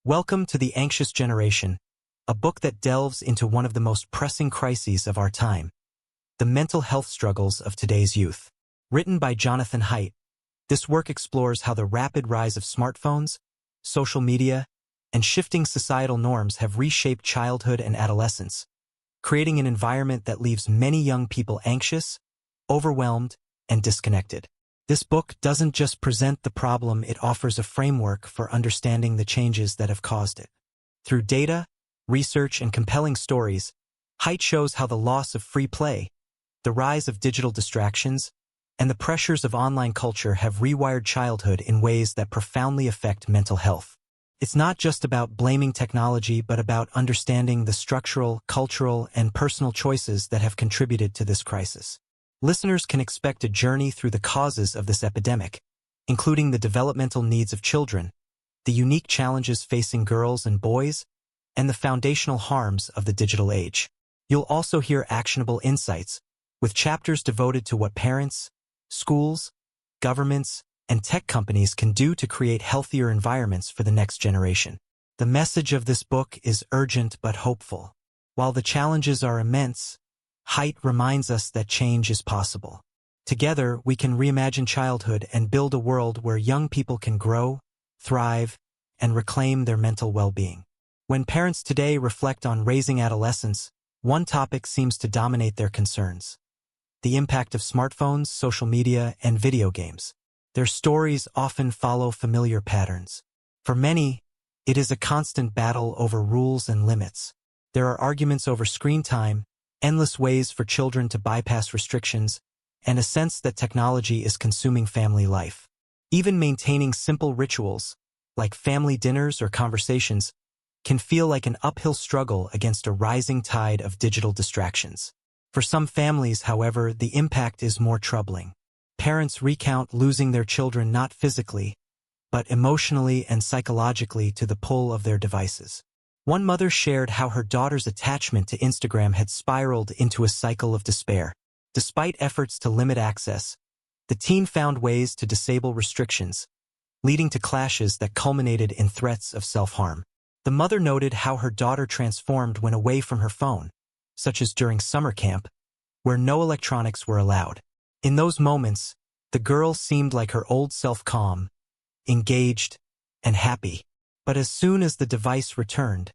Welcome to The Anxious Generation, a book that delves into one of the most pressing crises of our time, the mental health struggles of today's youth. Written by Jonathan Haidt, this work explores how the rapid rise of smartphones, social media, and shifting societal norms have reshaped childhood and adolescence, creating an environment that leaves many young people anxious, overwhelmed, and disconnected. This book doesn't just present the problem, it offers a framework for understanding the changes that have caused it. Through data, research, and compelling stories, Haidt shows how the loss of free play, the rise of digital distractions, and the pressures of online culture have rewired childhood in ways that profoundly affect mental health. It's not just about blaming technology, but about understanding the structural, cultural, and personal choices that have contributed to this crisis. Listeners can expect a journey through the causes of this epidemic, including the developmental needs of children, the unique challenges facing girls and boys, and the foundational harms of the digital age. You'll also hear actionable insights, with chapters devoted to what parents, schools, governments, and tech companies can do to create healthier environments for the next generation. The message of this book is urgent but hopeful. While the challenges are immense, Haidt reminds us that change is possible. Together, we can reimagine childhood and build a world where young people can grow, thrive, and reclaim their mental well-being. When parents today reflect on raising adolescents, one topic seems to dominate their concerns: the impact of smartphones, social media, and video games. Their stories often follow familiar patterns. For many, it is a constant battle over rules and limits. There are arguments over screen time, endless ways for children to bypass restrictions, and a sense that technology is consuming family life. Even maintaining simple rituals, like family dinners or conversations, can feel like an uphill struggle against a rising tide of digital distractions. For some families, however, the impact is more troubling. Parents recount losing their children not physically, but emotionally and psychologically to the pull of their devices. One mother shared how her daughter's attachment to Instagram had spiraled into a cycle of despair. Despite efforts to limit access, the teen found ways to disable restrictions, leading to clashes that culminated in threats of self-harm. The mother noted how her daughter transformed when away from her phone, such as during summer camp, where no electronics were allowed. In those moments, the girl seemed like her old self, calm, engaged, and happy. But as soon as the device returned,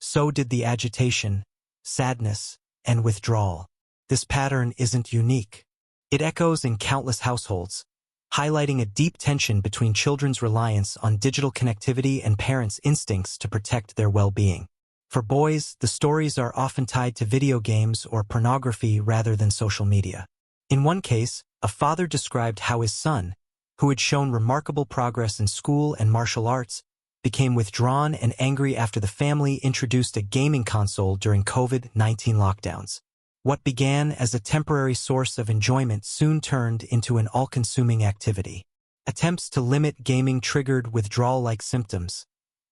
so did the agitation, sadness, and withdrawal. This pattern isn't unique. It echoes in countless households, highlighting a deep tension between children's reliance on digital connectivity and parents' instincts to protect their well-being. For boys, the stories are often tied to video games or pornography rather than social media. In one case, a father described how his son, who had shown remarkable progress in school and martial arts, became withdrawn and angry after the family introduced a gaming console during COVID-19 lockdowns. What began as a temporary source of enjoyment soon turned into an all-consuming activity. Attempts to limit gaming triggered withdrawal-like symptoms,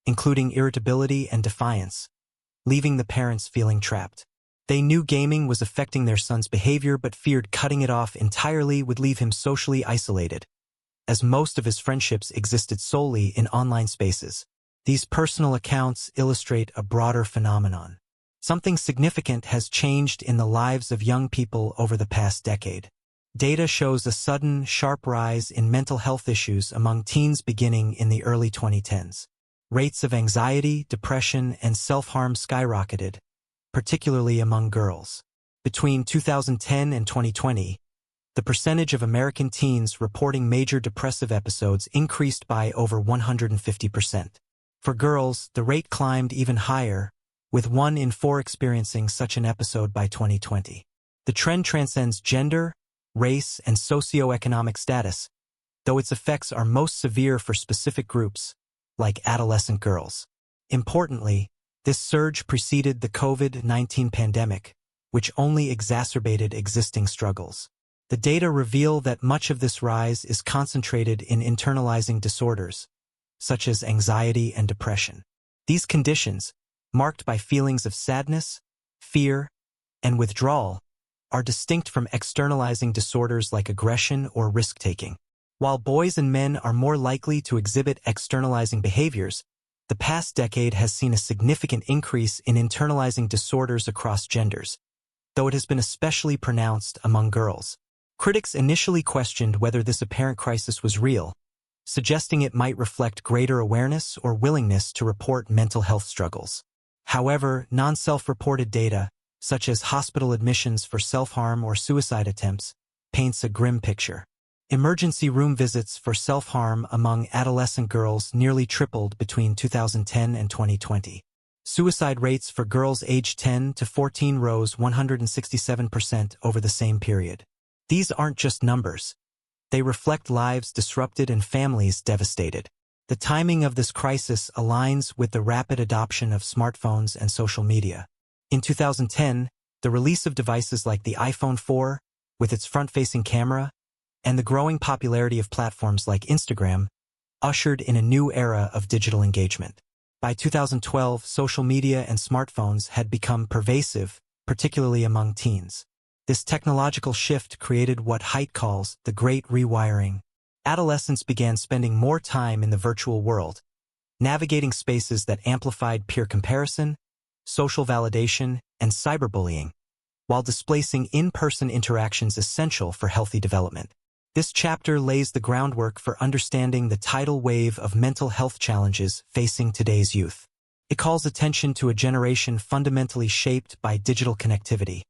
including irritability and defiance, leaving the parents feeling trapped. They knew gaming was affecting their son's behavior but feared cutting it off entirely would leave him socially isolated, as most of his friendships existed solely in online spaces. These personal accounts illustrate a broader phenomenon. Something significant has changed in the lives of young people over the past decade. Data shows a sudden, sharp rise in mental health issues among teens beginning in the early 2010s. Rates of anxiety, depression, and self-harm skyrocketed, particularly among girls. Between 2010 and 2020, the percentage of American teens reporting major depressive episodes increased by over 150%. For girls, the rate climbed even higher, with 1 in 4 experiencing such an episode by 2020. The trend transcends gender, race, and socioeconomic status, though its effects are most severe for specific groups, like adolescent girls. Importantly, this surge preceded the COVID-19 pandemic, which only exacerbated existing struggles. The data reveal that much of this rise is concentrated in internalizing disorders, such as anxiety and depression. These conditions, marked by feelings of sadness, fear, and withdrawal, are distinct from externalizing disorders like aggression or risk-taking. While boys and men are more likely to exhibit externalizing behaviors, The past decade has seen a significant increase in internalizing disorders across genders, though it has been especially pronounced among girls. Critics initially questioned whether this apparent crisis was real, suggesting it might reflect greater awareness or willingness to report mental health struggles. However, non-self-reported data, such as hospital admissions for self-harm or suicide attempts, paints a grim picture. Emergency room visits for self-harm among adolescent girls nearly tripled between 2010 and 2020. Suicide rates for girls aged 10 to 14 rose 167% over the same period. These aren't just numbers. They reflect lives disrupted and families devastated. The timing of this crisis aligns with the rapid adoption of smartphones and social media. In 2010, the release of devices like the iPhone 4, with its front-facing camera, and the growing popularity of platforms like Instagram ushered in a new era of digital engagement. By 2012, social media and smartphones had become pervasive, particularly among teens. This technological shift created what Haidt calls the Great Rewiring. Adolescents began spending more time in the virtual world, navigating spaces that amplified peer comparison, social validation, and cyberbullying, while displacing in-person interactions essential for healthy development. This chapter lays the groundwork for understanding the tidal wave of mental health challenges facing today's youth. It calls attention to a generation fundamentally shaped by digital connectivity,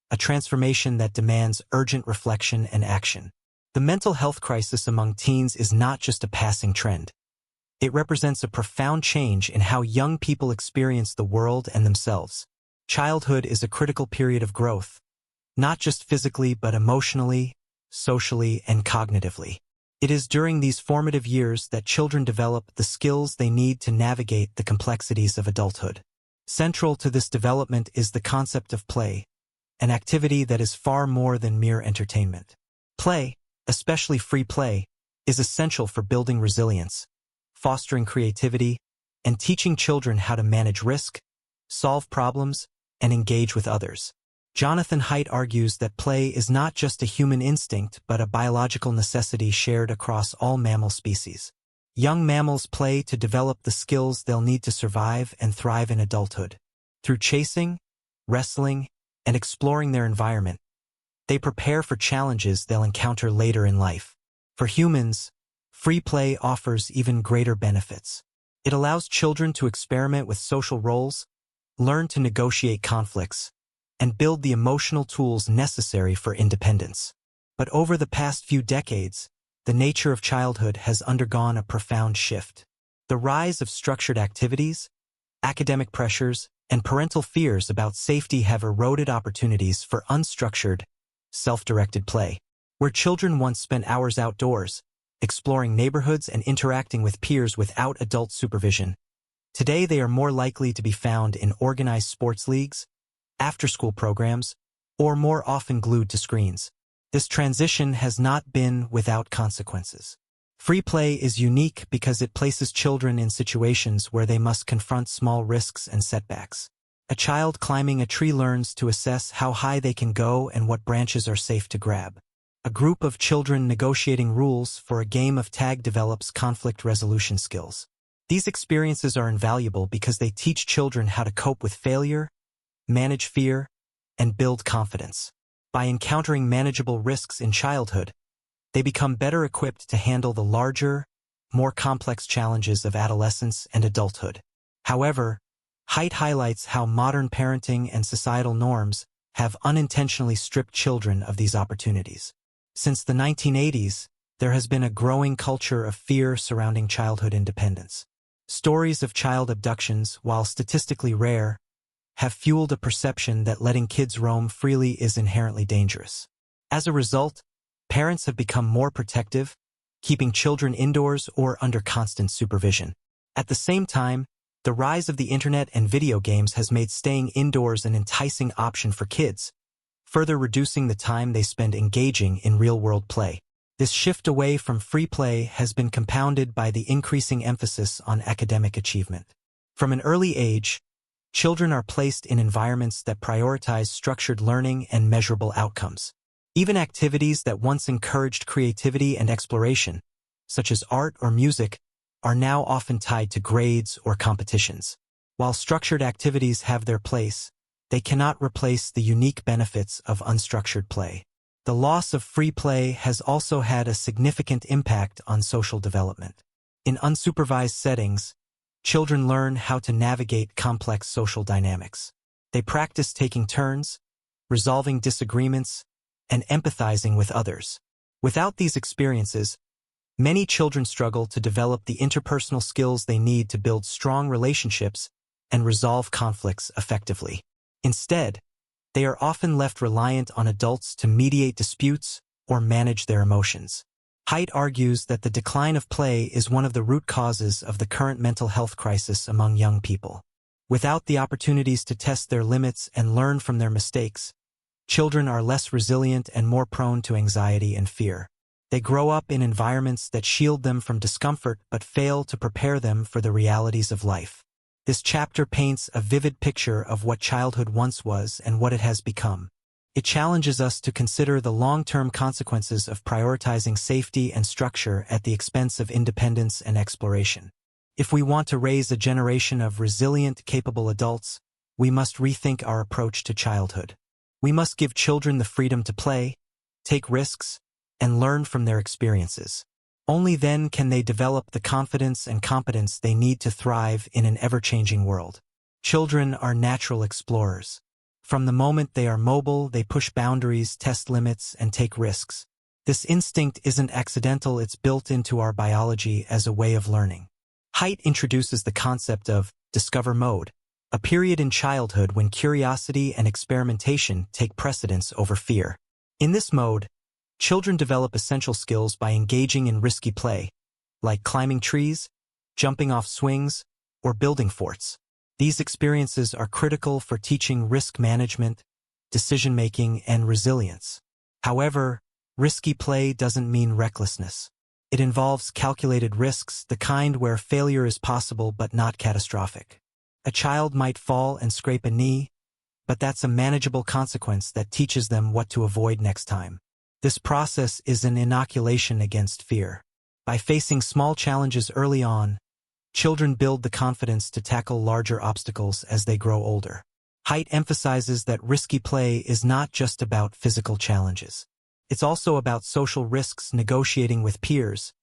a transformation that demands urgent reflection and action. The mental health crisis among teens is not just a passing trend. It represents a profound change in how young people experience the world and themselves. Childhood is a critical period of growth, not just physically but emotionally, socially, and cognitively. It is during these formative years that children develop the skills they need to navigate the complexities of adulthood. Central to this development is the concept of play, an activity that is far more than mere entertainment. Play, especially free play, is essential for building resilience, fostering creativity, and teaching children how to manage risk, solve problems, and engage with others. Jonathan Haidt argues that play is not just a human instinct but a biological necessity shared across all mammal species. Young mammals play to develop the skills they'll need to survive and thrive in adulthood. Through chasing, wrestling, and exploring their environment, they prepare for challenges they'll encounter later in life. For humans, free play offers even greater benefits. It allows children to experiment with social roles, learn to negotiate conflicts, and build the emotional tools necessary for independence. But over the past few decades, the nature of childhood has undergone a profound shift. The rise of structured activities, academic pressures, and parental fears about safety have eroded opportunities for unstructured, self-directed play. Where children once spent hours outdoors, exploring neighborhoods and interacting with peers without adult supervision, today they are more likely to be found in organized sports leagues, after-school programs, or more often glued to screens. This transition has not been without consequences. Free play is unique because it places children in situations where they must confront small risks and setbacks. A child climbing a tree learns to assess how high they can go and what branches are safe to grab. A group of children negotiating rules for a game of tag develops conflict resolution skills. These experiences are invaluable because they teach children how to cope with failure, manage fear, and build confidence. By encountering manageable risks in childhood, they become better equipped to handle the larger, more complex challenges of adolescence and adulthood. However, Haidt highlights how modern parenting and societal norms have unintentionally stripped children of these opportunities. Since the 1980s, there has been a growing culture of fear surrounding childhood independence. Stories of child abductions, while statistically rare, have fueled a perception that letting kids roam freely is inherently dangerous. As a result, parents have become more protective, keeping children indoors or under constant supervision. At the same time, the rise of the internet and video games has made staying indoors an enticing option for kids, further reducing the time they spend engaging in real-world play. This shift away from free play has been compounded by the increasing emphasis on academic achievement. From an early age, children are placed in environments that prioritize structured learning and measurable outcomes. Even activities that once encouraged creativity and exploration, such as art or music, are now often tied to grades or competitions. While structured activities have their place, they cannot replace the unique benefits of unstructured play. The loss of free play has also had a significant impact on social development. In unsupervised settings, children learn how to navigate complex social dynamics. They practice taking turns, resolving disagreements, and empathizing with others. Without these experiences, many children struggle to develop the interpersonal skills they need to build strong relationships and resolve conflicts effectively. Instead, they are often left reliant on adults to mediate disputes or manage their emotions. Haidt argues that the decline of play is one of the root causes of the current mental health crisis among young people. Without the opportunities to test their limits and learn from their mistakes, children are less resilient and more prone to anxiety and fear. They grow up in environments that shield them from discomfort but fail to prepare them for the realities of life. This chapter paints a vivid picture of what childhood once was and what it has become. It challenges us to consider the long-term consequences of prioritizing safety and structure at the expense of independence and exploration. If we want to raise a generation of resilient, capable adults, we must rethink our approach to childhood. We must give children the freedom to play, take risks, and learn from their experiences. Only then can they develop the confidence and competence they need to thrive in an ever-changing world. Children are natural explorers. From the moment they are mobile, they push boundaries, test limits, and take risks. This instinct isn't accidental, it's built into our biology as a way of learning. Haidt introduces the concept of discover mode, a period in childhood when curiosity and experimentation take precedence over fear. In this mode, children develop essential skills by engaging in risky play, like climbing trees, jumping off swings, or building forts. These experiences are critical for teaching risk management, decision-making, and resilience. However, risky play doesn't mean recklessness. It involves calculated risks, the kind where failure is possible but not catastrophic. A child might fall and scrape a knee, but that's a manageable consequence that teaches them what to avoid next time. This process is an inoculation against fear. By facing small challenges early on, children build the confidence to tackle larger obstacles as they grow older. Haidt emphasizes that risky play is not just about physical challenges. It's also about social risks, negotiating with peers,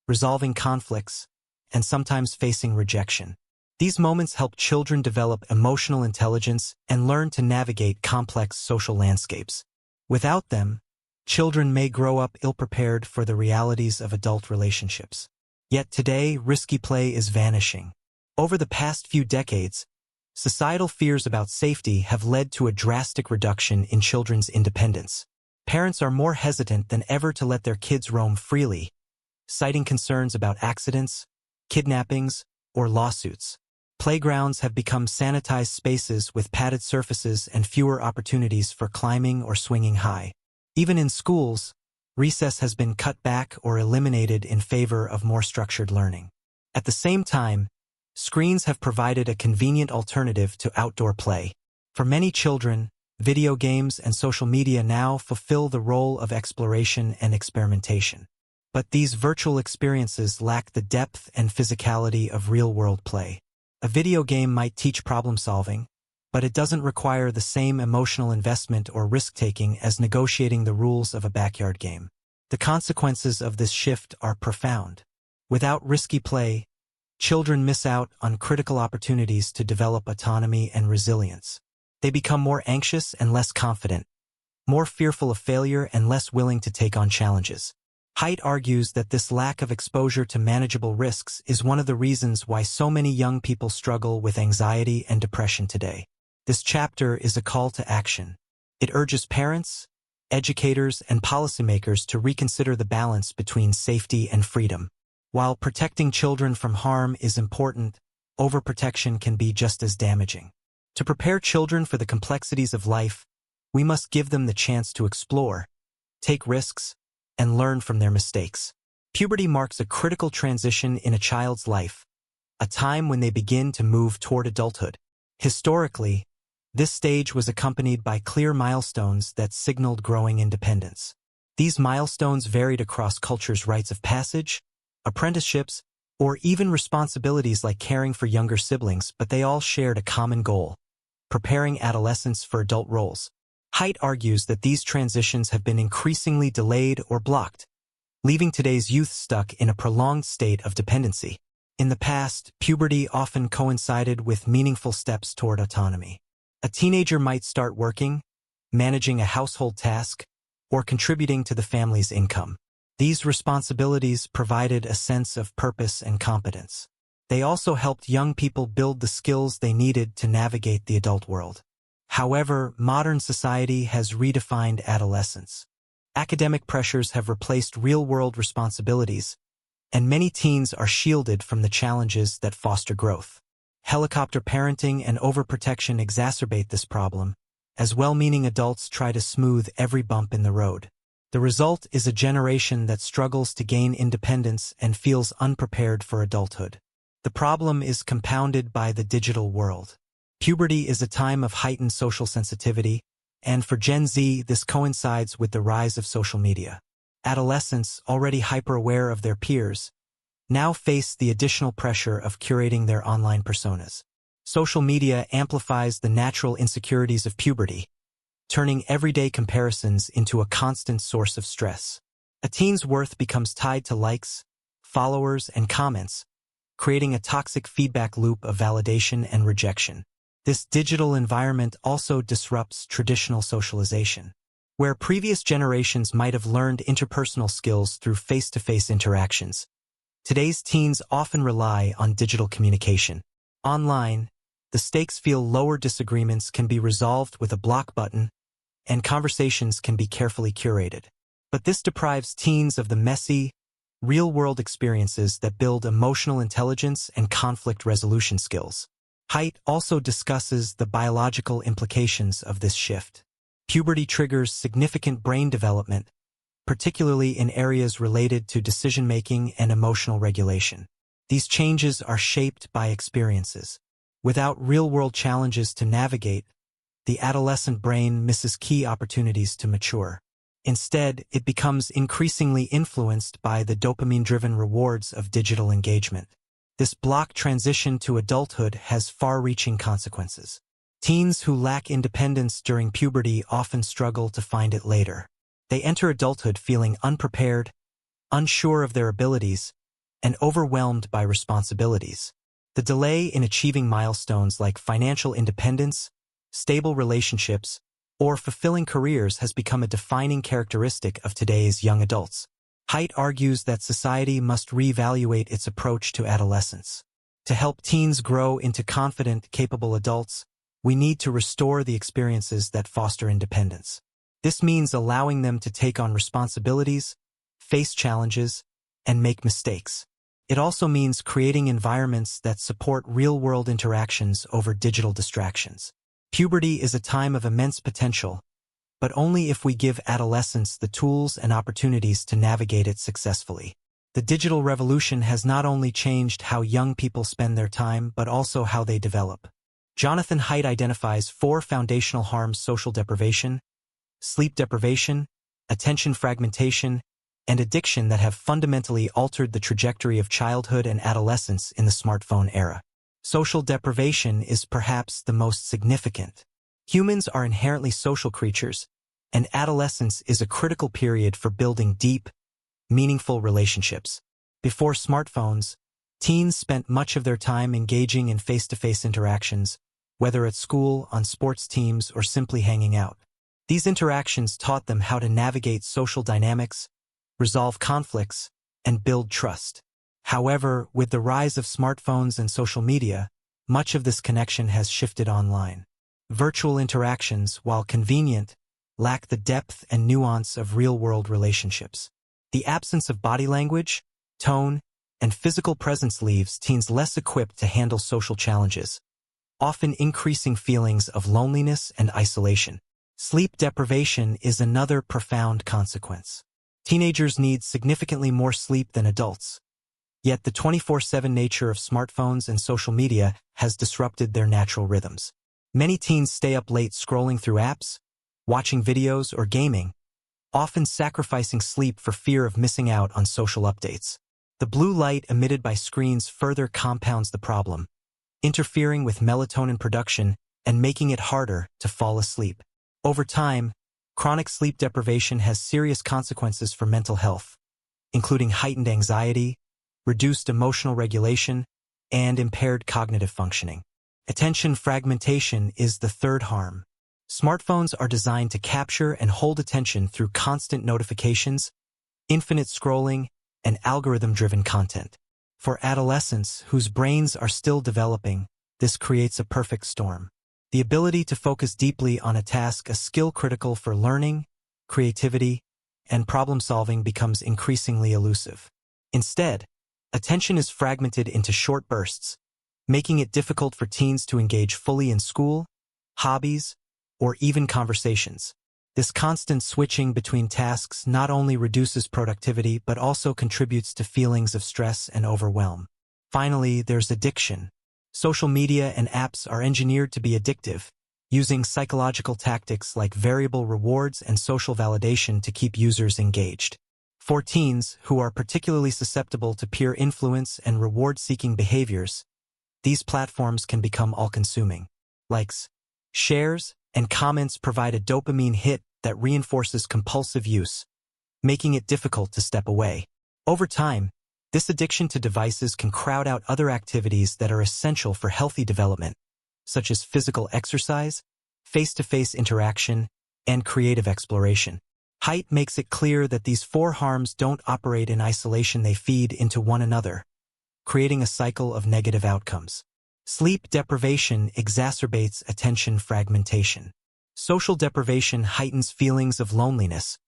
resolving conflicts, and sometimes facing rejection. These moments help children develop emotional intelligence and learn to navigate complex social landscapes. Without them, children may grow up ill-prepared for the realities of adult relationships. Yet today, risky play is vanishing. Over the past few decades, societal fears about safety have led to a drastic reduction in children's independence. Parents are more hesitant than ever to let their kids roam freely, citing concerns about accidents, kidnappings, or lawsuits. Playgrounds have become sanitized spaces with padded surfaces and fewer opportunities for climbing or swinging high. Even in schools, recess has been cut back or eliminated in favor of more structured learning. At the same time, screens have provided a convenient alternative to outdoor play. For many children, video games and social media now fulfill the role of exploration and experimentation. But these virtual experiences lack the depth and physicality of real-world play. A video game might teach problem-solving, but it doesn't require the same emotional investment or risk-taking as negotiating the rules of a backyard game. The consequences of this shift are profound. Without risky play, children miss out on critical opportunities to develop autonomy and resilience. They become more anxious and less confident, more fearful of failure and less willing to take on challenges. Haidt argues that this lack of exposure to manageable risks is one of the reasons why so many young people struggle with anxiety and depression today. This chapter is a call to action. It urges parents, educators, and policymakers to reconsider the balance between safety and freedom. While protecting children from harm is important, overprotection can be just as damaging. To prepare children for the complexities of life, we must give them the chance to explore, take risks, and learn from their mistakes. Puberty marks a critical transition in a child's life, a time when they begin to move toward adulthood. Historically, this stage was accompanied by clear milestones that signaled growing independence. These milestones varied across cultures: rites of passage, apprenticeships, or even responsibilities like caring for younger siblings, but they all shared a common goal: preparing adolescents for adult roles. Haidt argues that these transitions have been increasingly delayed or blocked, leaving today's youth stuck in a prolonged state of dependency. In the past, puberty often coincided with meaningful steps toward autonomy. A teenager might start working, managing a household task, or contributing to the family's income. These responsibilities provided a sense of purpose and competence. They also helped young people build the skills they needed to navigate the adult world. However, modern society has redefined adolescence. Academic pressures have replaced real-world responsibilities, and many teens are shielded from the challenges that foster growth. Helicopter parenting and overprotection exacerbate this problem, as well-meaning adults try to smooth every bump in the road. The result is a generation that struggles to gain independence and feels unprepared for adulthood. The problem is compounded by the digital world. Puberty is a time of heightened social sensitivity, and for Gen Z, this coincides with the rise of social media. Adolescents, already hyper-aware of their peers, now face the additional pressure of curating their online personas. Social media amplifies the natural insecurities of puberty, turning everyday comparisons into a constant source of stress. A teen's worth becomes tied to likes, followers, and comments, creating a toxic feedback loop of validation and rejection. This digital environment also disrupts traditional socialization. Where previous generations might have learned interpersonal skills through face-to-face interactions, today's teens often rely on digital communication. Online, the stakes feel lower, disagreements can be resolved with a block button, and conversations can be carefully curated. But this deprives teens of the messy, real-world experiences that build emotional intelligence and conflict resolution skills. Haidt also discusses the biological implications of this shift. Puberty triggers significant brain development, particularly in areas related to decision-making and emotional regulation. These changes are shaped by experiences. Without real-world challenges to navigate, the adolescent brain misses key opportunities to mature. Instead, it becomes increasingly influenced by the dopamine-driven rewards of digital engagement. This block transition to adulthood has far-reaching consequences. Teens who lack independence during puberty often struggle to find it later. They enter adulthood feeling unprepared, unsure of their abilities, and overwhelmed by responsibilities. The delay in achieving milestones like financial independence, stable relationships, or fulfilling careers has become a defining characteristic of today's young adults. Haidt argues that society must reevaluate its approach to adolescence. To help teens grow into confident, capable adults, we need to restore the experiences that foster independence. This means allowing them to take on responsibilities, face challenges, and make mistakes. It also means creating environments that support real-world interactions over digital distractions. Puberty is a time of immense potential, but only if we give adolescents the tools and opportunities to navigate it successfully. The digital revolution has not only changed how young people spend their time, but also how they develop. Jonathan Haidt identifies 4 foundational harms: social deprivation, sleep deprivation, attention fragmentation, and addiction that have fundamentally altered the trajectory of childhood and adolescence in the smartphone era. Social deprivation is perhaps the most significant. Humans are inherently social creatures, and adolescence is a critical period for building deep, meaningful relationships. Before smartphones, teens spent much of their time engaging in face-to-face interactions, whether at school, on sports teams, or simply hanging out. These interactions taught them how to navigate social dynamics, resolve conflicts, and build trust. However, with the rise of smartphones and social media, much of this connection has shifted online. Virtual interactions, while convenient, lack the depth and nuance of real-world relationships. The absence of body language, tone, and physical presence leaves teens less equipped to handle social challenges, often increasing feelings of loneliness and isolation. Sleep deprivation is another profound consequence. Teenagers need significantly more sleep than adults, yet the 24/7 nature of smartphones and social media has disrupted their natural rhythms. Many teens stay up late scrolling through apps, watching videos, or gaming, often sacrificing sleep for fear of missing out on social updates. The blue light emitted by screens further compounds the problem, interfering with melatonin production and making it harder to fall asleep. Over time, chronic sleep deprivation has serious consequences for mental health, including heightened anxiety, reduced emotional regulation, and impaired cognitive functioning. Attention fragmentation is the third harm. Smartphones are designed to capture and hold attention through constant notifications, infinite scrolling, and algorithm-driven content. For adolescents whose brains are still developing, this creates a perfect storm. The ability to focus deeply on a task, a skill critical for learning, creativity, and problem-solving, becomes increasingly elusive. Instead, attention is fragmented into short bursts, making it difficult for teens to engage fully in school, hobbies, or even conversations. This constant switching between tasks not only reduces productivity but also contributes to feelings of stress and overwhelm. Finally, there's addiction. Social media and apps are engineered to be addictive, using psychological tactics like variable rewards and social validation to keep users engaged. For teens, who are particularly susceptible to peer influence and reward-seeking behaviors, these platforms can become all-consuming. Likes, shares, and comments provide a dopamine hit that reinforces compulsive use, making it difficult to step away. Over time, this addiction to devices can crowd out other activities that are essential for healthy development, such as physical exercise, face-to-face interaction, and creative exploration. Haidt makes it clear that these four harms don't operate in isolation, they feed into one another, creating a cycle of negative outcomes. Sleep deprivation exacerbates attention fragmentation. Social deprivation heightens feelings of loneliness,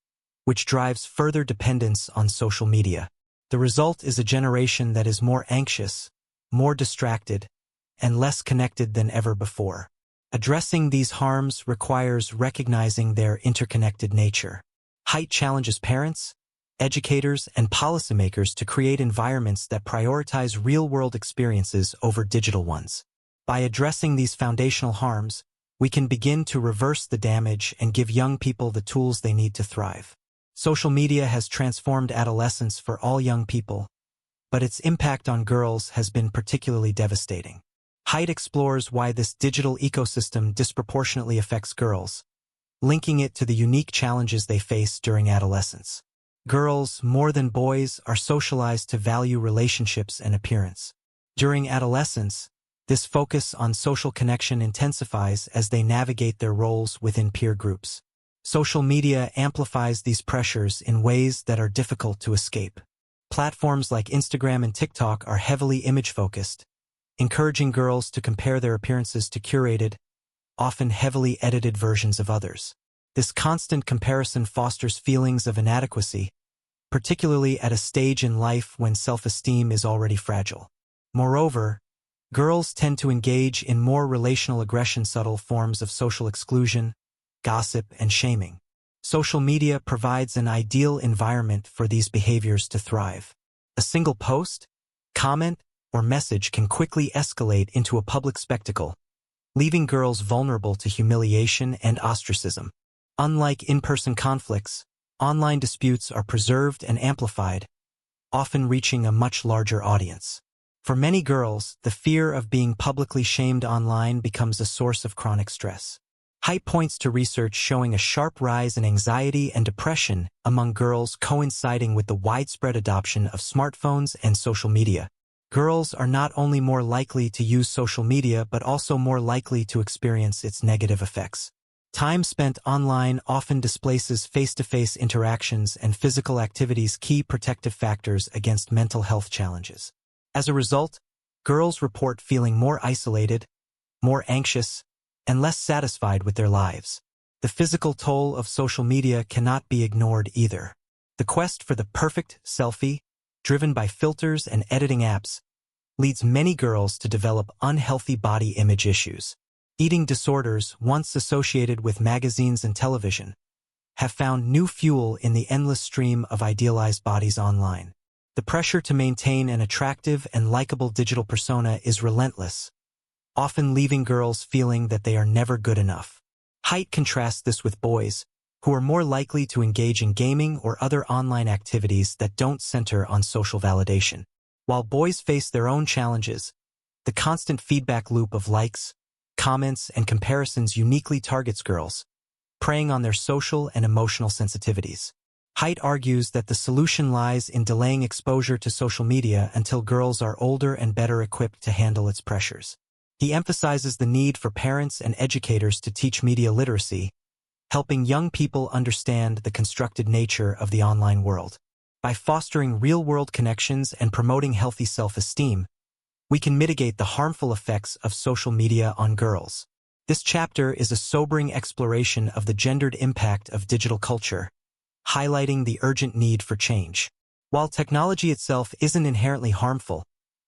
which drives further dependence on social media. The result is a generation that is more anxious, more distracted, and less connected than ever before. Addressing these harms requires recognizing their interconnected nature. Haidt challenges parents, educators, and policymakers to create environments that prioritize real-world experiences over digital ones. By addressing these foundational harms, we can begin to reverse the damage and give young people the tools they need to thrive. Social media has transformed adolescence for all young people, but its impact on girls has been particularly devastating. Haidt explores why this digital ecosystem disproportionately affects girls, linking it to the unique challenges they face during adolescence. Girls, more than boys, are socialized to value relationships and appearance. During adolescence, this focus on social connection intensifies as they navigate their roles within peer groups. Social media amplifies these pressures in ways that are difficult to escape. Platforms like Instagram and TikTok are heavily image-focused, encouraging girls to compare their appearances to curated, often heavily edited versions of others. This constant comparison fosters feelings of inadequacy, particularly at a stage in life when self-esteem is already fragile. Moreover, girls tend to engage in more relational aggression, subtle forms of social exclusion, gossip, and shaming. Social media provides an ideal environment for these behaviors to thrive. A single post, comment, or message can quickly escalate into a public spectacle, leaving girls vulnerable to humiliation and ostracism. Unlike in-person conflicts, online disputes are preserved and amplified, often reaching a much larger audience. For many girls, the fear of being publicly shamed online becomes a source of chronic stress. Haidt points to research showing a sharp rise in anxiety and depression among girls, coinciding with the widespread adoption of smartphones and social media. Girls are not only more likely to use social media but also more likely to experience its negative effects. Time spent online often displaces face-to-face interactions and physical activities, key protective factors against mental health challenges. As a result, girls report feeling more isolated, more anxious, and less satisfied with their lives. The physical toll of social media cannot be ignored either. The quest for the perfect selfie, driven by filters and editing apps, leads many girls to develop unhealthy body image issues. Eating disorders, once associated with magazines and television, have found new fuel in the endless stream of idealized bodies online. The pressure to maintain an attractive and likable digital persona is relentless, often leaving girls feeling that they are never good enough. Haidt contrasts this with boys, who are more likely to engage in gaming or other online activities that don't center on social validation. While boys face their own challenges, the constant feedback loop of likes, comments, and comparisons uniquely targets girls, preying on their social and emotional sensitivities. Haidt argues that the solution lies in delaying exposure to social media until girls are older and better equipped to handle its pressures. He emphasizes the need for parents and educators to teach media literacy, helping young people understand the constructed nature of the online world. By fostering real-world connections and promoting healthy self-esteem, we can mitigate the harmful effects of social media on girls. This chapter is a sobering exploration of the gendered impact of digital culture, highlighting the urgent need for change. While technology itself isn't inherently harmful,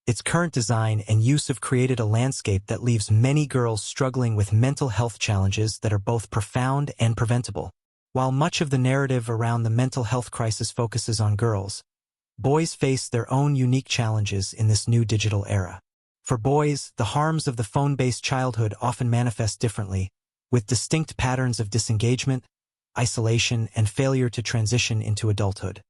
its current design and use have created a landscape that leaves many girls struggling with mental health challenges that are both profound and preventable. While much of the narrative around the mental health crisis focuses on girls, boys face their own unique challenges in this new digital era. For boys, the harms of the phone-based childhood often manifest differently, with distinct patterns of disengagement, isolation, and failure to transition into adulthood.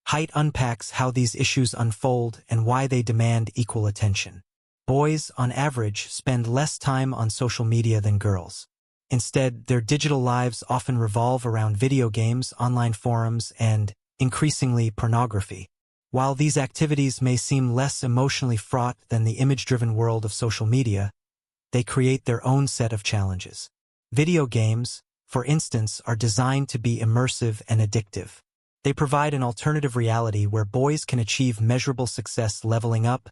Haidt unpacks how these issues unfold and why they demand equal attention. Boys, on average, spend less time on social media than girls. Instead, their digital lives often revolve around video games, online forums, and, increasingly, pornography. While these activities may seem less emotionally fraught than the image-driven world of social media, they create their own set of challenges. Video games, for instance, are designed to be immersive and addictive. They provide an alternative reality where boys can achieve measurable success leveling up,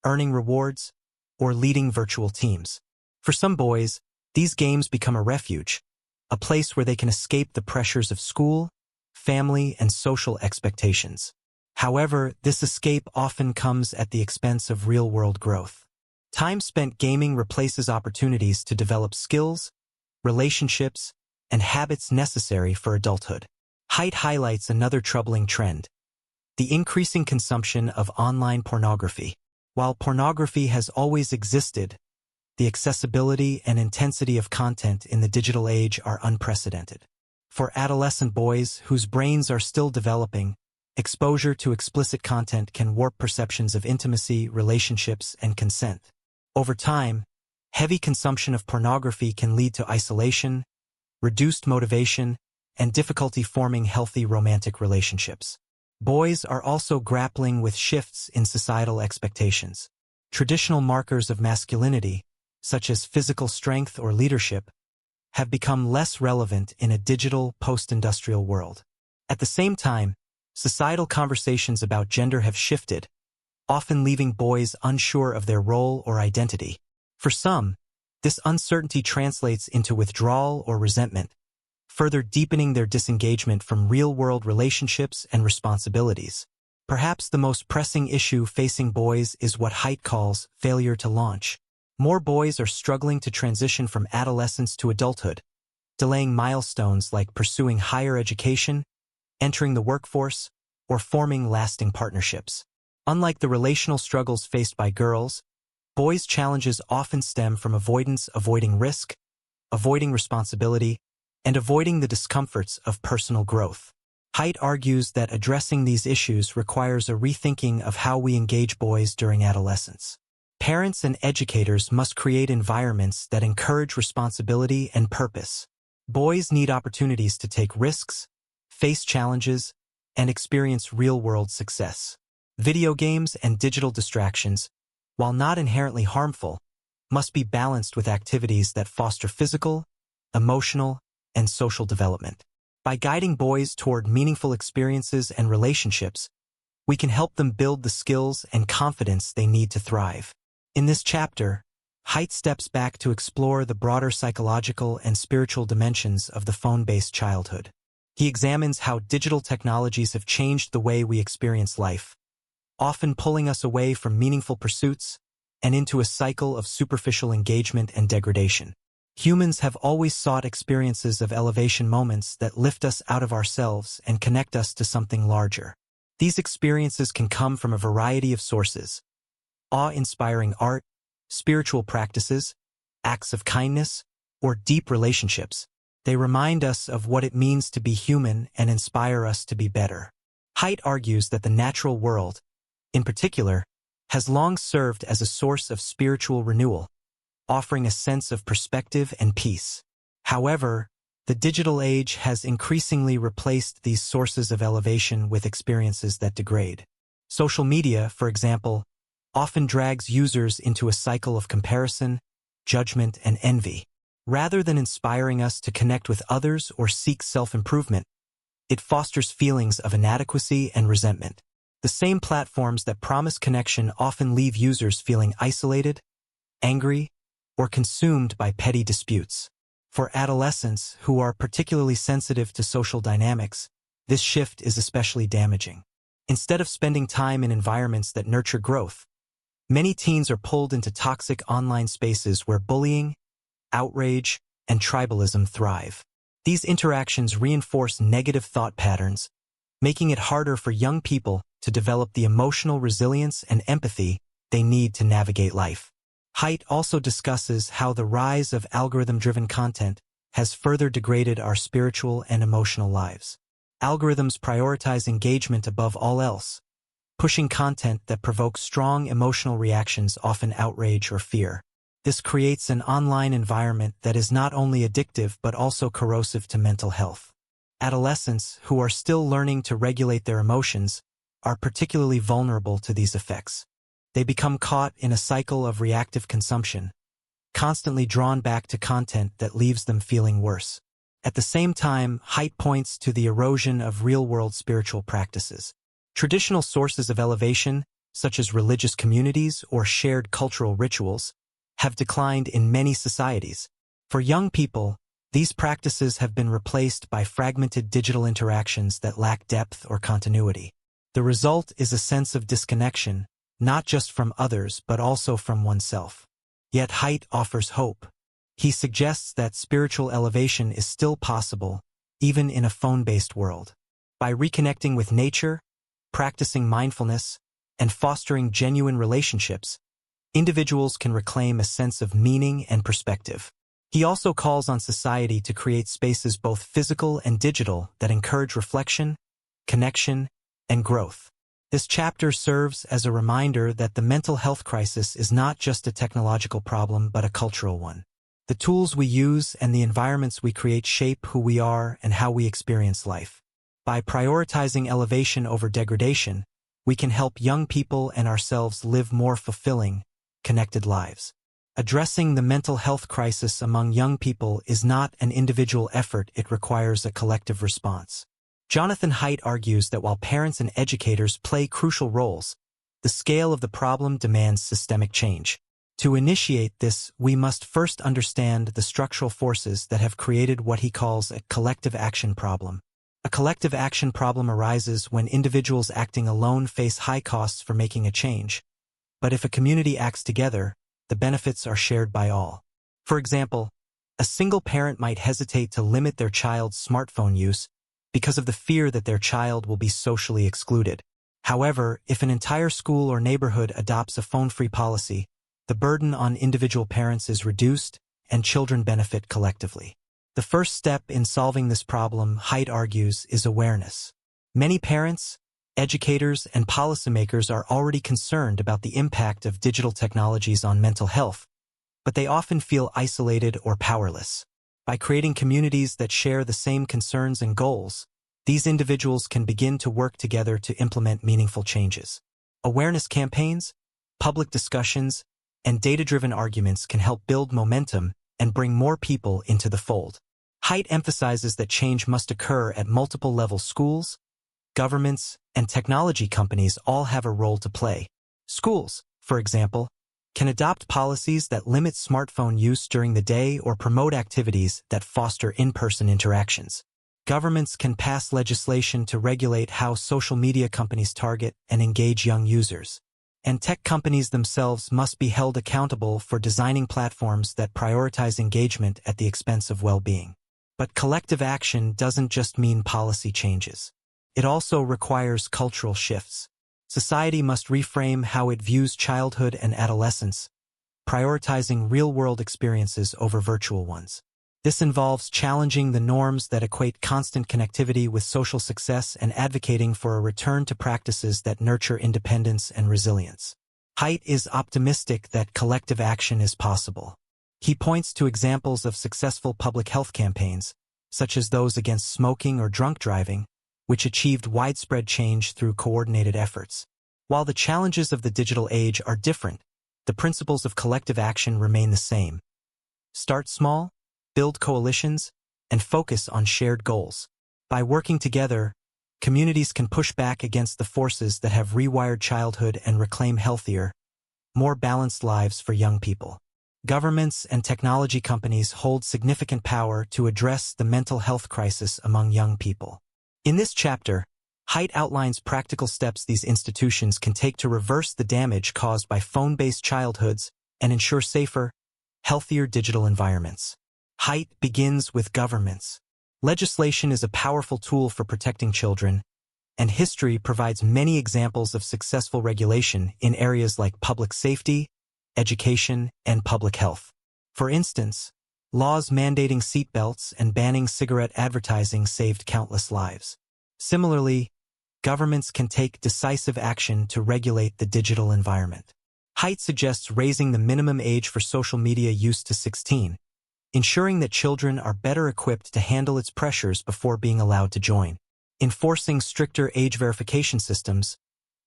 earning rewards, or leading virtual teams. For some boys, these games become a refuge, a place where they can escape the pressures of school, family, and social expectations. However, this escape often comes at the expense of real-world growth. Time spent gaming replaces opportunities to develop skills, relationships, and habits necessary for adulthood. Haidt highlights another troubling trend: the increasing consumption of online pornography. While pornography has always existed, the accessibility and intensity of content in the digital age are unprecedented. For adolescent boys whose brains are still developing, exposure to explicit content can warp perceptions of intimacy, relationships, and consent. Over time, heavy consumption of pornography can lead to isolation, reduced motivation, and difficulty forming healthy romantic relationships. Boys are also grappling with shifts in societal expectations. Traditional markers of masculinity, such as physical strength or leadership, have become less relevant in a digital, post-industrial world. At the same time, societal conversations about gender have shifted, often leaving boys unsure of their role or identity. For some, this uncertainty translates into withdrawal or resentment, further deepening their disengagement from real-world relationships and responsibilities. Perhaps the most pressing issue facing boys is what Haidt calls failure to launch. More boys are struggling to transition from adolescence to adulthood, delaying milestones like pursuing higher education, entering the workforce, or forming lasting partnerships. Unlike the relational struggles faced by girls, boys' challenges often stem from avoiding risk, avoiding responsibility, and avoiding the discomforts of personal growth. Haidt argues that addressing these issues requires a rethinking of how we engage boys during adolescence. Parents and educators must create environments that encourage responsibility and purpose. Boys need opportunities to take risks, face challenges, and experience real-world success. Video games and digital distractions, while not inherently harmful, must be balanced with activities that foster physical, emotional, and social development. By guiding boys toward meaningful experiences and relationships, we can help them build the skills and confidence they need to thrive. In this chapter, Haidt steps back to explore the broader psychological and spiritual dimensions of the phone-based childhood. He examines how digital technologies have changed the way we experience life, often pulling us away from meaningful pursuits and into a cycle of superficial engagement and degradation. Humans have always sought experiences of elevation, moments that lift us out of ourselves and connect us to something larger. These experiences can come from a variety of sources: awe-inspiring art, spiritual practices, acts of kindness, or deep relationships. They remind us of what it means to be human and inspire us to be better. Haidt argues that the natural world, in particular, has long served as a source of spiritual renewal, offering a sense of perspective and peace. However, the digital age has increasingly replaced these sources of elevation with experiences that degrade. Social media, for example, often drags users into a cycle of comparison, judgment, and envy. Rather than inspiring us to connect with others or seek self-improvement, it fosters feelings of inadequacy and resentment. The same platforms that promise connection often leave users feeling isolated, angry, or consumed by petty disputes. For adolescents who are particularly sensitive to social dynamics, this shift is especially damaging. Instead of spending time in environments that nurture growth, many teens are pulled into toxic online spaces where bullying, outrage, and tribalism thrive. These interactions reinforce negative thought patterns, making it harder for young people to develop the emotional resilience and empathy they need to navigate life. Haidt also discusses how the rise of algorithm-driven content has further degraded our spiritual and emotional lives. Algorithms prioritize engagement above all else, pushing content that provokes strong emotional reactions, often outrage or fear. This creates an online environment that is not only addictive but also corrosive to mental health. Adolescents, who are still learning to regulate their emotions, are particularly vulnerable to these effects. They become caught in a cycle of reactive consumption, constantly drawn back to content that leaves them feeling worse. At the same time, Haidt points to the erosion of real-world spiritual practices. Traditional sources of elevation, such as religious communities or shared cultural rituals, have declined in many societies. For young people, these practices have been replaced by fragmented digital interactions that lack depth or continuity. The result is a sense of disconnection, not just from others but also from oneself. Yet Haidt offers hope. He suggests that spiritual elevation is still possible, even in a phone-based world. By reconnecting with nature, practicing mindfulness, and fostering genuine relationships, individuals can reclaim a sense of meaning and perspective. He also calls on society to create spaces both physical and digital that encourage reflection, connection, and growth. This chapter serves as a reminder that the mental health crisis is not just a technological problem but a cultural one. The tools we use and the environments we create shape who we are and how we experience life. By prioritizing elevation over degradation, we can help young people and ourselves live more fulfilling, connected lives. Addressing the mental health crisis among young people is not an individual effort, it requires a collective response. Jonathan Haidt argues that while parents and educators play crucial roles, the scale of the problem demands systemic change. To initiate this, we must first understand the structural forces that have created what he calls a collective action problem. A collective action problem arises when individuals acting alone face high costs for making a change. But if a community acts together, the benefits are shared by all. For example, a single parent might hesitate to limit their child's smartphone use because of the fear that their child will be socially excluded. However, if an entire school or neighborhood adopts a phone-free policy, the burden on individual parents is reduced and children benefit collectively. The first step in solving this problem, Haidt argues, is awareness. Many parents, educators, and policymakers are already concerned about the impact of digital technologies on mental health, but they often feel isolated or powerless. By creating communities that share the same concerns and goals, these individuals can begin to work together to implement meaningful changes. Awareness campaigns, public discussions, and data-driven arguments can help build momentum and bring more people into the fold. Haidt emphasizes that change must occur at multiple levels. Schools, governments, and technology companies all have a role to play. Schools, for example, can adopt policies that limit smartphone use during the day or promote activities that foster in-person interactions. Governments can pass legislation to regulate how social media companies target and engage young users. And tech companies themselves must be held accountable for designing platforms that prioritize engagement at the expense of well-being. But collective action doesn't just mean policy changes. It also requires cultural shifts. Society must reframe how it views childhood and adolescence, prioritizing real-world experiences over virtual ones. This involves challenging the norms that equate constant connectivity with social success and advocating for a return to practices that nurture independence and resilience. Haidt is optimistic that collective action is possible. He points to examples of successful public health campaigns, such as those against smoking or drunk driving, which achieved widespread change through coordinated efforts. While the challenges of the digital age are different, the principles of collective action remain the same. Start small, build coalitions, and focus on shared goals. By working together, communities can push back against the forces that have rewired childhood and reclaim healthier, more balanced lives for young people. Governments and technology companies hold significant power to address the mental health crisis among young people. In this chapter, Haidt outlines practical steps these institutions can take to reverse the damage caused by phone-based childhoods and ensure safer, healthier digital environments. Haidt begins with governments. Legislation is a powerful tool for protecting children, and history provides many examples of successful regulation in areas like public safety, education, and public health. For instance, laws mandating seatbelts and banning cigarette advertising saved countless lives. Similarly, governments can take decisive action to regulate the digital environment. Haidt suggests raising the minimum age for social media use to 16, ensuring that children are better equipped to handle its pressures before being allowed to join. Enforcing stricter age verification systems,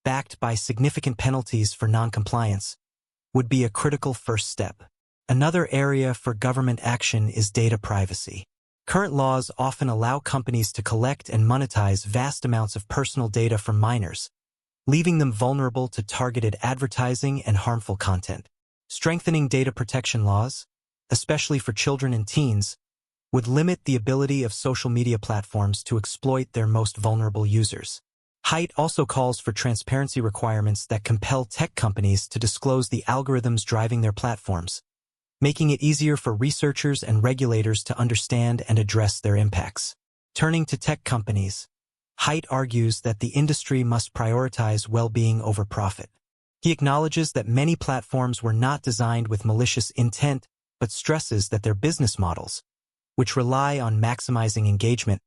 backed by significant penalties for non-compliance, would be a critical first step. Another area for government action is data privacy. Current laws often allow companies to collect and monetize vast amounts of personal data from minors, leaving them vulnerable to targeted advertising and harmful content. Strengthening data protection laws, especially for children and teens, would limit the ability of social media platforms to exploit their most vulnerable users. Haidt also calls for transparency requirements that compel tech companies to disclose the algorithms driving their platforms, making it easier for researchers and regulators to understand and address their impacts. Turning to tech companies, Haidt argues that the industry must prioritize well-being over profit. He acknowledges that many platforms were not designed with malicious intent, but stresses that their business models, which rely on maximizing engagement,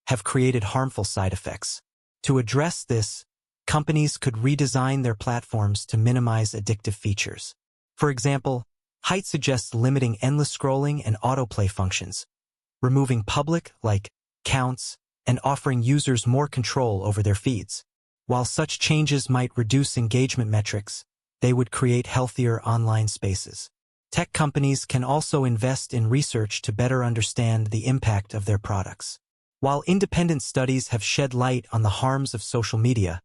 have created harmful side effects. To address this, companies could redesign their platforms to minimize addictive features. For example, Haidt suggests limiting endless scrolling and autoplay functions, removing public, counts, and offering users more control over their feeds. While such changes might reduce engagement metrics, they would create healthier online spaces. Tech companies can also invest in research to better understand the impact of their products. While independent studies have shed light on the harms of social media,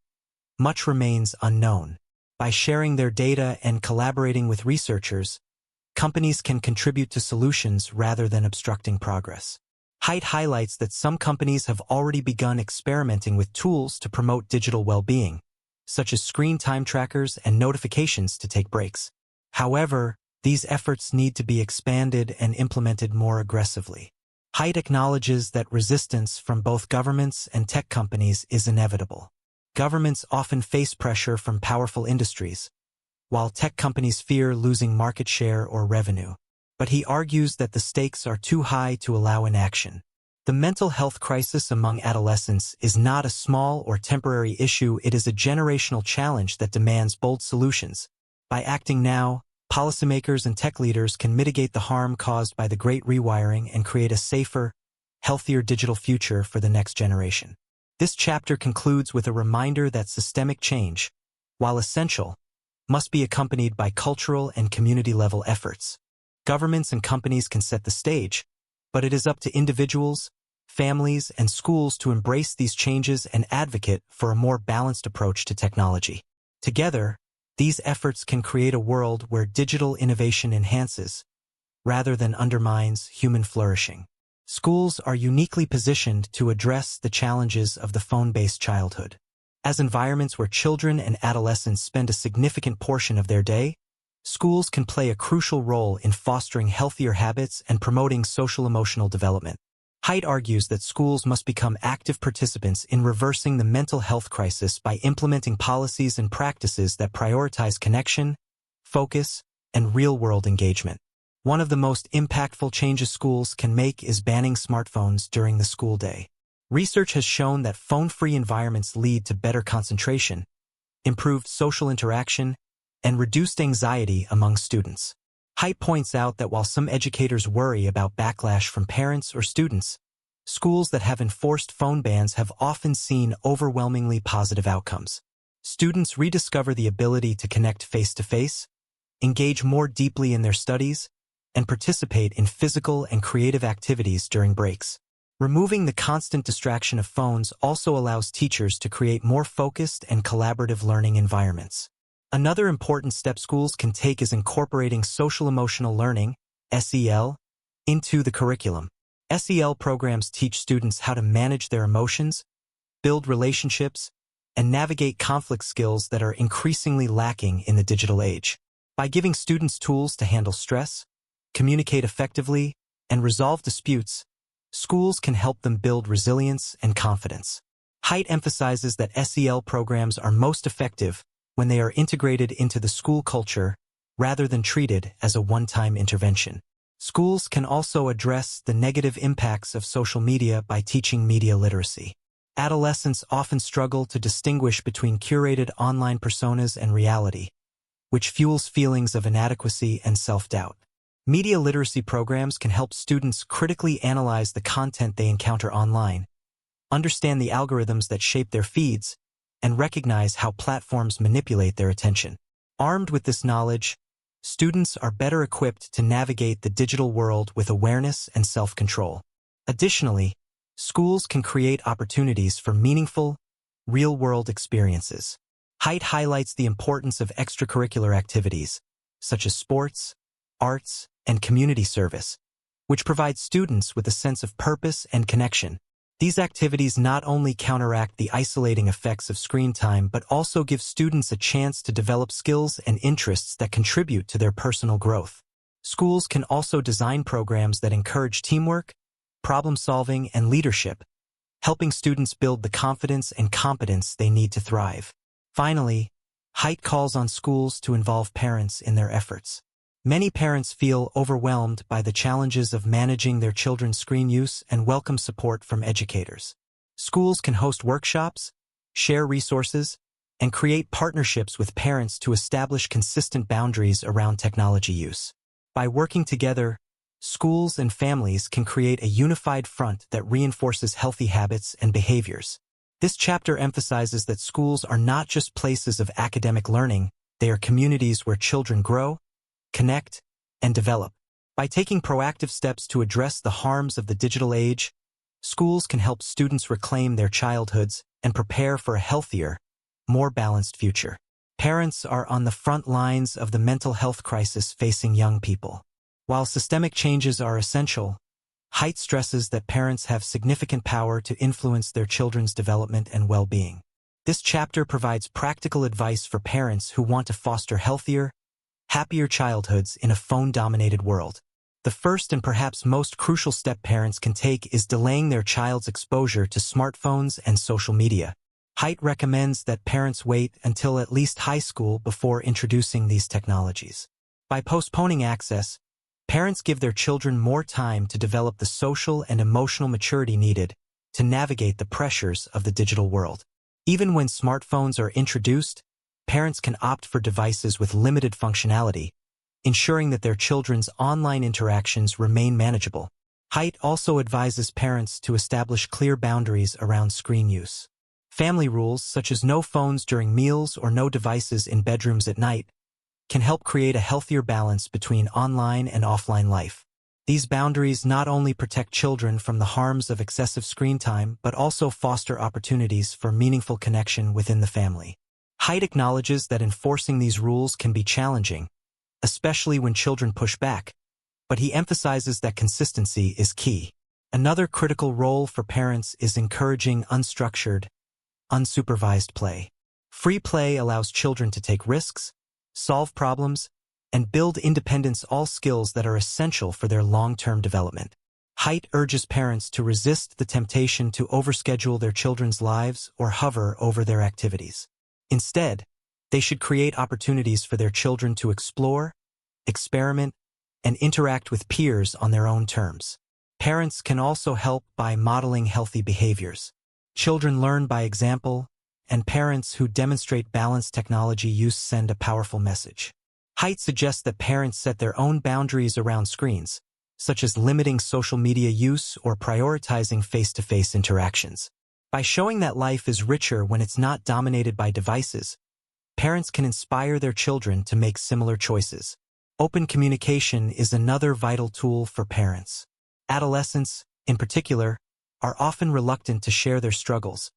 much remains unknown. By sharing their data and collaborating with researchers, companies can contribute to solutions rather than obstructing progress. Haidt highlights that some companies have already begun experimenting with tools to promote digital well-being, such as screen time trackers and notifications to take breaks. However, these efforts need to be expanded and implemented more aggressively. Haidt acknowledges that resistance from both governments and tech companies is inevitable. Governments often face pressure from powerful industries, while tech companies fear losing market share or revenue. But he argues that the stakes are too high to allow inaction. The mental health crisis among adolescents is not a small or temporary issue, it is a generational challenge that demands bold solutions. By acting now, policymakers and tech leaders can mitigate the harm caused by the Great Rewiring and create a safer, healthier digital future for the next generation. This chapter concludes with a reminder that systemic change, while essential, must be accompanied by cultural and community-level efforts. Governments and companies can set the stage, but it is up to individuals, families, and schools to embrace these changes and advocate for a more balanced approach to technology. Together, these efforts can create a world where digital innovation enhances, rather than undermines, human flourishing. Schools are uniquely positioned to address the challenges of the phone-based childhood. As environments where children and adolescents spend a significant portion of their day, schools can play a crucial role in fostering healthier habits and promoting social-emotional development. Haidt argues that schools must become active participants in reversing the mental health crisis by implementing policies and practices that prioritize connection, focus, and real-world engagement. One of the most impactful changes schools can make is banning smartphones during the school day. Research has shown that phone-free environments lead to better concentration, improved social interaction, and reduced anxiety among students. Haidt points out that while some educators worry about backlash from parents or students, schools that have enforced phone bans have often seen overwhelmingly positive outcomes. Students rediscover the ability to connect face-to-face, engage more deeply in their studies, and participate in physical and creative activities during breaks. Removing the constant distraction of phones also allows teachers to create more focused and collaborative learning environments. Another important step schools can take is incorporating social-emotional learning, SEL, into the curriculum. SEL programs teach students how to manage their emotions, build relationships, and navigate conflict skills that are increasingly lacking in the digital age. By giving students tools to handle stress, communicate effectively, and resolve disputes, schools can help them build resilience and confidence. Haidt emphasizes that SEL programs are most effective when they are integrated into the school culture rather than treated as a one-time intervention. Schools can also address the negative impacts of social media by teaching media literacy. Adolescents often struggle to distinguish between curated online personas and reality, which fuels feelings of inadequacy and self-doubt. Media literacy programs can help students critically analyze the content they encounter online, understand the algorithms that shape their feeds, and recognize how platforms manipulate their attention. Armed with this knowledge, students are better equipped to navigate the digital world with awareness and self-control. Additionally, schools can create opportunities for meaningful, real-world experiences. Haidt highlights the importance of extracurricular activities, such as sports, arts, and community service, which provide students with a sense of purpose and connection. These activities not only counteract the isolating effects of screen time but also give students a chance to develop skills and interests that contribute to their personal growth. Schools can also design programs that encourage teamwork, problem-solving, and leadership, helping students build the confidence and competence they need to thrive. Finally, Haidt calls on schools to involve parents in their efforts. Many parents feel overwhelmed by the challenges of managing their children's screen use and welcome support from educators. Schools can host workshops, share resources, and create partnerships with parents to establish consistent boundaries around technology use. By working together, schools and families can create a unified front that reinforces healthy habits and behaviors. This chapter emphasizes that schools are not just places of academic learning, they are communities where children grow, connect, and develop. By taking proactive steps to address the harms of the digital age, schools can help students reclaim their childhoods and prepare for a healthier, more balanced future. Parents are on the front lines of the mental health crisis facing young people. While systemic changes are essential, Haidt stresses that parents have significant power to influence their children's development and well-being. This chapter provides practical advice for parents who want to foster healthier, happier childhoods in a phone-dominated world. The first and perhaps most crucial step parents can take is delaying their child's exposure to smartphones and social media. Haidt recommends that parents wait until at least high school before introducing these technologies. By postponing access, parents give their children more time to develop the social and emotional maturity needed to navigate the pressures of the digital world. Even when smartphones are introduced, parents can opt for devices with limited functionality, ensuring that their children's online interactions remain manageable. Haidt also advises parents to establish clear boundaries around screen use. Family rules, such as no phones during meals or no devices in bedrooms at night, can help create a healthier balance between online and offline life. These boundaries not only protect children from the harms of excessive screen time but also foster opportunities for meaningful connection within the family. Haidt acknowledges that enforcing these rules can be challenging, especially when children push back, but he emphasizes that consistency is key. Another critical role for parents is encouraging unstructured, unsupervised play. Free play allows children to take risks, solve problems, and build independence, all skills that are essential for their long-term development. Haidt urges parents to resist the temptation to overschedule their children's lives or hover over their activities. Instead, they should create opportunities for their children to explore, experiment, and interact with peers on their own terms. Parents can also help by modeling healthy behaviors. Children learn by example, and parents who demonstrate balanced technology use send a powerful message. Haidt suggests that parents set their own boundaries around screens, such as limiting social media use or prioritizing face-to-face interactions. By showing that life is richer when it's not dominated by devices, parents can inspire their children to make similar choices. Open communication is another vital tool for parents. Adolescents, in particular, are often reluctant to share their struggles,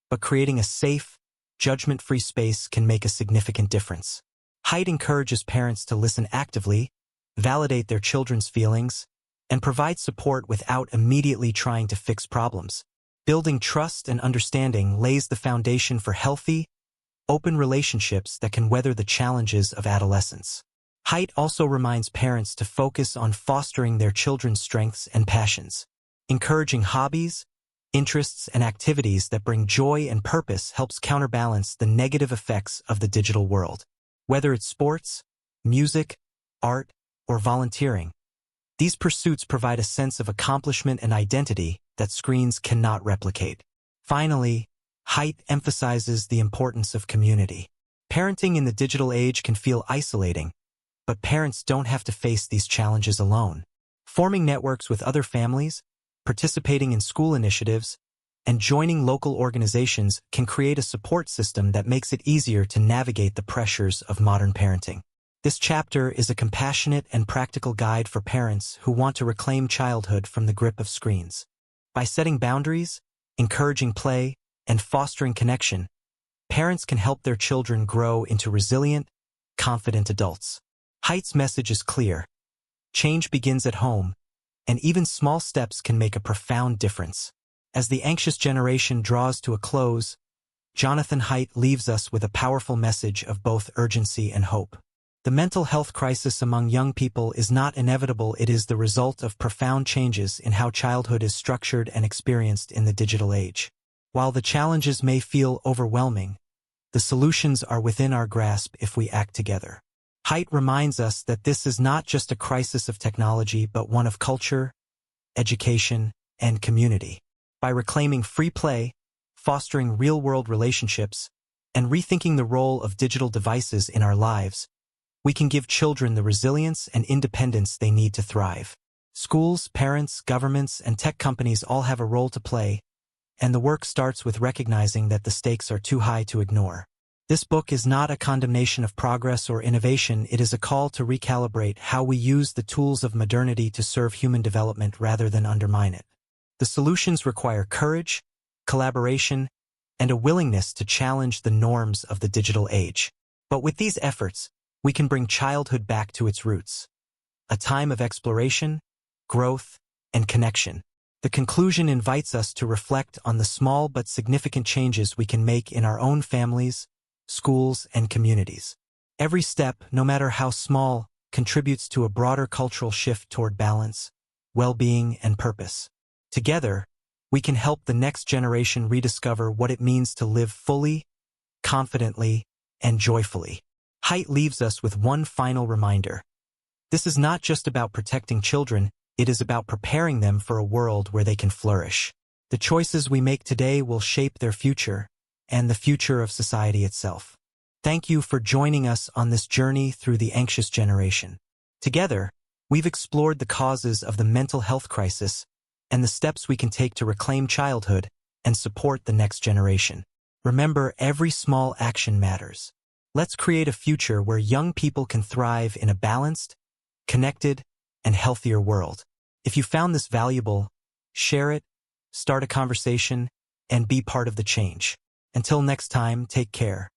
but creating a safe, judgment-free space can make a significant difference. Haidt encourages parents to listen actively, validate their children's feelings, and provide support without immediately trying to fix problems. Building trust and understanding lays the foundation for healthy, open relationships that can weather the challenges of adolescence. Haidt also reminds parents to focus on fostering their children's strengths and passions. Encouraging hobbies, interests, and activities that bring joy and purpose helps counterbalance the negative effects of the digital world. Whether it's sports, music, art, or volunteering, these pursuits provide a sense of accomplishment and identity that screens cannot replicate. Finally, Haidt emphasizes the importance of community. Parenting in the digital age can feel isolating, but parents don't have to face these challenges alone. Forming networks with other families, participating in school initiatives, and joining local organizations can create a support system that makes it easier to navigate the pressures of modern parenting. This chapter is a compassionate and practical guide for parents who want to reclaim childhood from the grip of screens. By setting boundaries, encouraging play, and fostering connection, parents can help their children grow into resilient, confident adults. Haidt's message is clear. Change begins at home, and even small steps can make a profound difference. As the anxious generation draws to a close, Jonathan Haidt leaves us with a powerful message of both urgency and hope. The mental health crisis among young people is not inevitable, it is the result of profound changes in how childhood is structured and experienced in the digital age. While the challenges may feel overwhelming, the solutions are within our grasp if we act together. Haidt reminds us that this is not just a crisis of technology but one of culture, education, and community. By reclaiming free play, fostering real-world relationships, and rethinking the role of digital devices in our lives, we can give children the resilience and independence they need to thrive. Schools, parents, governments, and tech companies all have a role to play, and the work starts with recognizing that the stakes are too high to ignore. This book is not a condemnation of progress or innovation, it is a call to recalibrate how we use the tools of modernity to serve human development rather than undermine it. The solutions require courage, collaboration, and a willingness to challenge the norms of the digital age. But with these efforts, we can bring childhood back to its roots. A time of exploration, growth, and connection. The conclusion invites us to reflect on the small but significant changes we can make in our own families, schools, and communities. Every step, no matter how small, contributes to a broader cultural shift toward balance, well-being, and purpose. Together, we can help the next generation rediscover what it means to live fully, confidently, and joyfully. Haidt leaves us with one final reminder. This is not just about protecting children, it is about preparing them for a world where they can flourish. The choices we make today will shape their future, and the future of society itself. Thank you for joining us on this journey through the anxious generation. Together, we've explored the causes of the mental health crisis and the steps we can take to reclaim childhood and support the next generation. Remember, every small action matters. Let's create a future where young people can thrive in a balanced, connected, and healthier world. If you found this valuable, share it, start a conversation, and be part of the change. Until next time, take care.